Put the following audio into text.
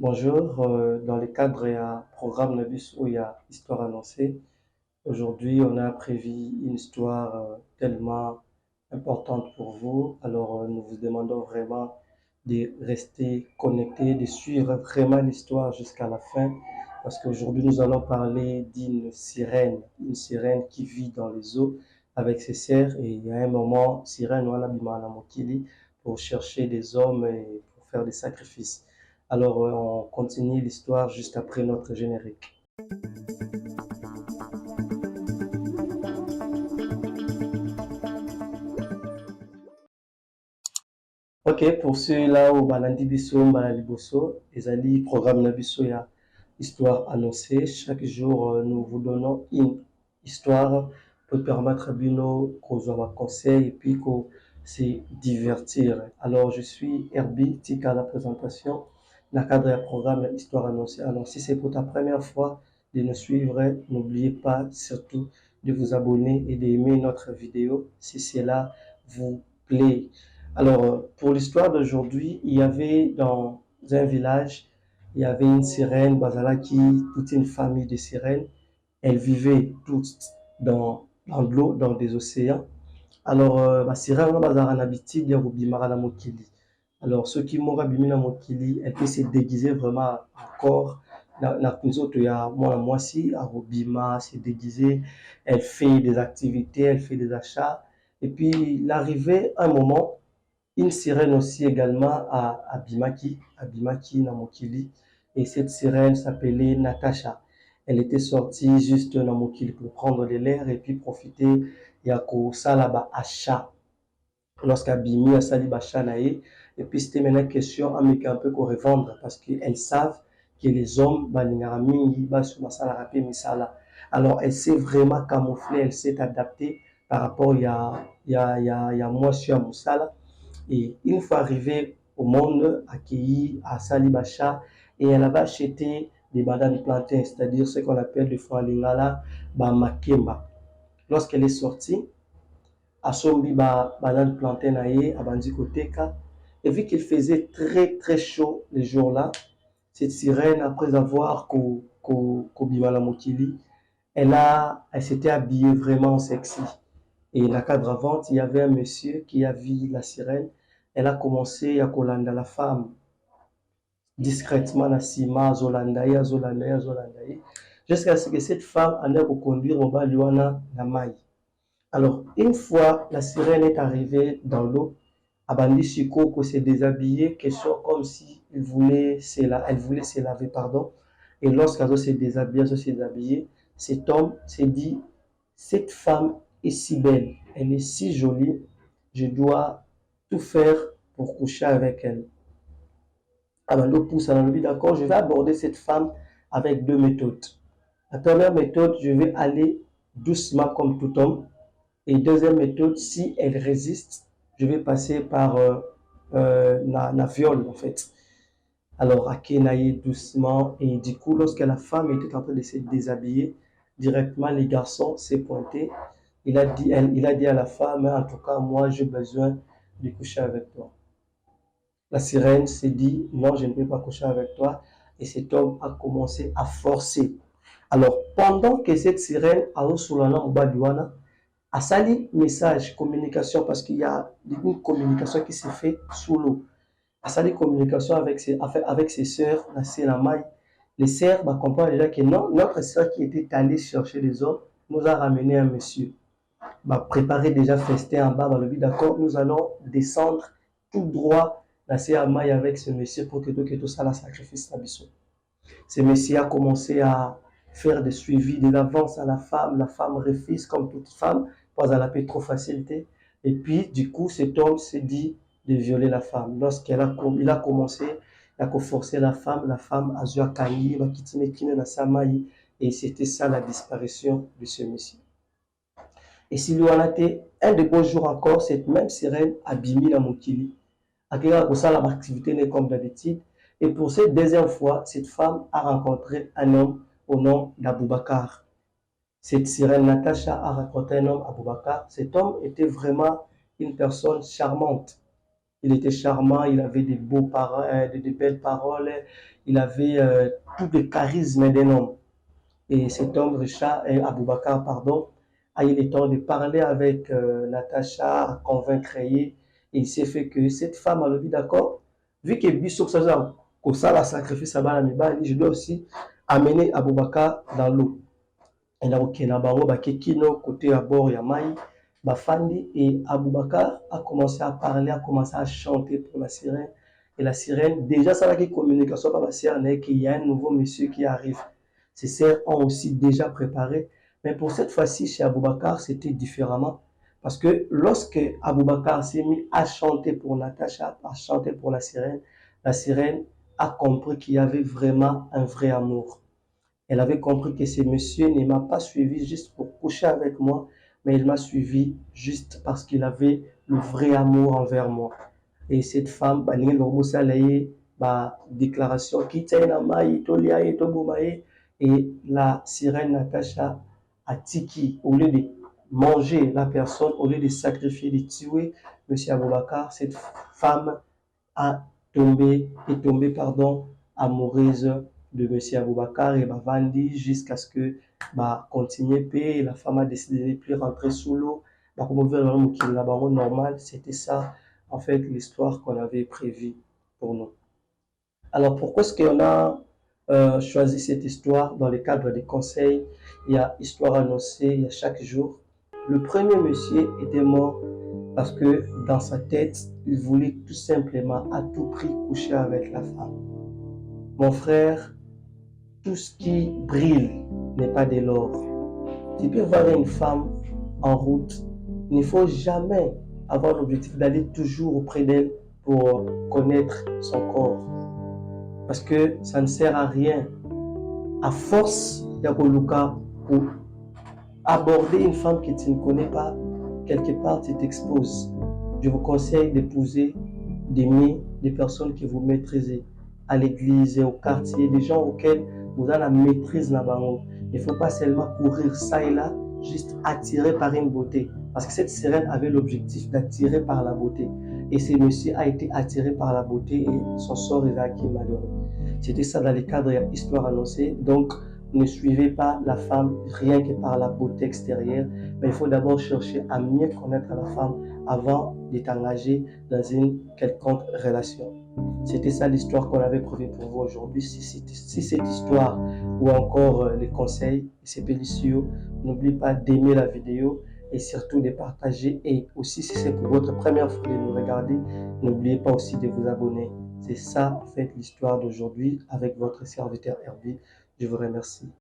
Bonjour, dans le cadre et un programme Nabus où il y a Histoire annoncée. Aujourd'hui, on a prévu une histoire tellement importante pour vous. Alors, nous vous demandons vraiment de rester connectés, de suivre vraiment l'histoire jusqu'à la fin. Parce qu'aujourd'hui, nous allons parler d'une sirène, une sirène qui vit dans les eaux avec ses cerfs. Et il y a un moment, sirène, on a Bimala Mokili pour chercher des hommes et pour faire des sacrifices. Alors, on continue l'histoire juste après notre générique. Ok, pour ceux-là où balandi biso mbala liboso, ezali programme na biso ya histoire annoncée. Chaque jour, nous vous donnons une histoire pour permettre à bino kozwa conseil et puis qu'on se divertir. Alors, je suis Herbie, tika à la présentation. Dans le cadre du programme Histoire annoncée. Alors, si c'est pour ta première fois de nous suivre, n'oubliez pas surtout de vous abonner et d'aimer notre vidéo si cela vous plaît. Alors, pour l'histoire d'aujourd'hui, il y avait dans un village, il y avait une sirène, Bazalaki, toute une famille de sirènes. Elles vivaient toutes dans l'eau, dans des océans. Alors, la sirène, Bazara n'habite de Rubimara la Mokili. Alors, ceux qui m'ont rabimé la Mokili, elles peuvent se déguiser vraiment encore. La il y a moi si, à Rubima, se déguiser. Elle fait des activités, elle fait des achats. Et puis, il arrivait un moment, une sirène aussi également à Bimaki Namokili. Et cette sirène s'appelait Natasha. Elle était sortie juste Namokili pour prendre de l'air et puis profiter. Yako Salaba Acha. Lorsqu'Abimi a sali Bachanae. Et puis c'était maintenant question à un peu qu'on revendre parce qu'elles savent que les hommes, alors elle s'est vraiment camouflée, elle s'est adaptée par rapport il y a moi sur Moussala. Et une fois arrivée au monde, accueillie à Salibacha, et elle avait acheté des bananes plantains, c'est-à-dire ce qu'on appelle le franc lingala, makemba. Lorsqu'elle est sortie, asombi banane plantain naie, abandi koteka, et vu qu'il faisait très très chaud les jours-là, cette sirène, après avoir kobimala mokili, elle s'était habillée vraiment sexy. Et la cadre avant, il y avait un monsieur qui a vu la sirène. Elle a commencé à colanda la femme discrètement na sima, zolandaye, jusqu'à ce que cette femme en ait conduire au bas na maille. Alors, une fois la sirène est arrivée dans l'eau, Abandi Shikoko s'est déshabillée, question comme si elle voulait se laver, pardon. Et lorsqu'elle s'est déshabillée, cet homme s'est dit, cette femme est si belle, elle est si jolie, je dois tout faire pour coucher avec elle. Abandi pousse à l'envie, d'accord, je vais aborder cette femme avec deux méthodes. La première méthode, je vais aller doucement comme tout homme. Et deuxième méthode, si elle résiste, je vais passer par la viol en fait. Alors, Akenaye doucement, et du coup, lorsque la femme était en train de se déshabiller, directement les garçons s'est pointé. Il a dit à la femme, en tout cas, moi j'ai besoin de coucher avec toi. La sirène s'est dit, non, je ne peux pas coucher avec toi. Et cet homme a commencé à forcer. Alors, pendant que cette sirène a reçu à sali message, communication, parce qu'il y a une communication qui s'est faite sous l'eau. À sali communication avec ses sœurs, la maille. Les sœurs comprennent déjà que non, notre sœur qui était allée chercher les hommes nous a ramené un monsieur. Préparer déjà festin en bas, d'accord, nous allons descendre tout droit la maille avec ce monsieur pour que tout ça la sacrifice la biso. Ce monsieur a commencé à faire des suivis, des avances à la femme refuse comme toute femme, pas à la paix trop facilité. Et puis, du coup, cet homme s'est dit de violer la femme. Il a commencé à forcer la femme a joué à Kangi, et c'était ça la disparition de ce monsieur. Et si lui en a été, un des beaux jours encore, cette même sirène a bimi la Mokili. Pour ça, l'activité n'est comme d'habitude. Et pour cette deuxième fois, cette femme a rencontré un homme au nom d'Aboubacar. Cette sirène Natacha a rencontré un homme, Aboubacar. Cet homme était vraiment une personne charmante. Il était charmant, il avait des beaux paroles, de belles paroles, il avait tout le charisme d'un homme. Et cet homme, Richard, Aboubakar, pardon, a eu le temps de parler avec Natacha, à convaincre et il s'est fait que cette femme a le dit d'accord, vu que Bissok Saza, que ça la sacrifice à Banamiba, je dois aussi amener Aboubakar dans l'eau. Et là, ok, na bango, Kino, côté à bord, Yamaï, Bafandi, et Aboubakar a commencé à parler, a commencé à chanter pour la sirène. Et la sirène, déjà, ça va qui communication par la sirène, qu'il y a un nouveau monsieur qui arrive. Ces sœurs ont aussi déjà préparé. Mais pour cette fois-ci, chez Aboubakar, c'était différemment. Parce que lorsque Aboubakar s'est mis à chanter pour Natacha, à chanter pour la sirène a compris qu'il y avait vraiment un vrai amour. Elle avait compris que ce monsieur ne m'a pas suivi juste pour coucher avec moi, mais il m'a suivi juste parce qu'il avait le vrai amour envers moi. Et cette femme, déclaration, et la sirène Natacha a tiki, au lieu de manger la personne, au lieu de sacrifier, de tuer monsieur Aboubakar, cette femme est tombée, pardon, amoureuse de monsieur Aboubakar et Bavandi jusqu'à ce que continuer payer. La femme a décidé de ne plus rentrer sous l'eau. Normal, c'était ça, en fait, l'histoire qu'on avait prévue pour nous. Alors, pourquoi est-ce qu'on a choisi cette histoire dans le cadre des conseils? Il y a histoire annoncée, il y a chaque jour. Le premier monsieur était mort parce que dans sa tête, il voulait tout simplement à tout prix coucher avec la femme. Mon frère, tout ce qui brille n'est pas de l'or. Tu peux voir une femme en route. Il ne faut jamais avoir l'objectif d'aller toujours auprès d'elle pour connaître son corps. Parce que ça ne sert à rien. À force d'Akoluka, pour aborder une femme que tu ne connais pas, quelque part tu t'exposes. Je vous conseille d'épouser, d'aimer des personnes que vous maîtrisez à l'église et au quartier, des gens auxquels vous avez la maîtrise là-bas. Il ne faut pas seulement courir ça et là, juste attiré par une beauté. Parce que cette sirène avait l'objectif d'attirer par la beauté. Et ce monsieur a été attiré par la beauté et son sort est acquis malheureux. C'était ça dans le cadre de l'histoire annoncée. Donc, ne suivez pas la femme rien que par la beauté extérieure, mais il faut d'abord chercher à mieux connaître la femme avant de t'engager dans une quelconque relation. C'était ça l'histoire qu'on avait prévue pour vous aujourd'hui. Si cette histoire ou encore les conseils, c'est délicieux, n'oubliez pas d'aimer la vidéo et surtout de partager. Et aussi, si c'est pour votre première fois de nous regarder, n'oubliez pas aussi de vous abonner. C'est ça, en fait, l'histoire d'aujourd'hui avec votre serviteur Herbie. Je vous remercie.